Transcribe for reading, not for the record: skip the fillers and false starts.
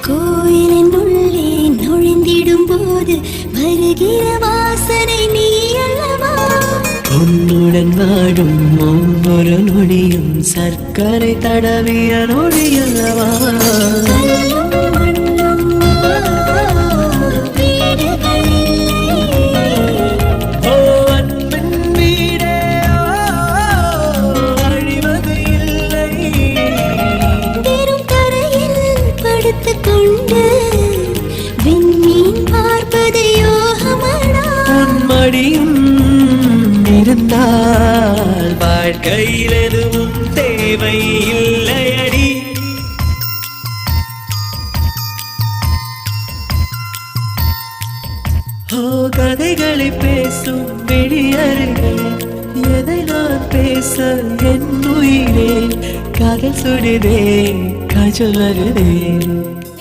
கோயிலின் உள்ளே நுழைந்திடும் போது வருகிற வாசனை நீ அல்லவா? உன்னுடன் வாடும் ஒவ்வொரு நொடியும் சர்க்கரை தடவிய நொடி அல்லவா? இருந்தால் வாழ்க்கையில் எதுவும் தேவை இல்லையடி. கதைகளை பேசும் விழியர்கள் எதை நான் பேச என் உயிரே காதல் சுடுதே காஜல் வருதே.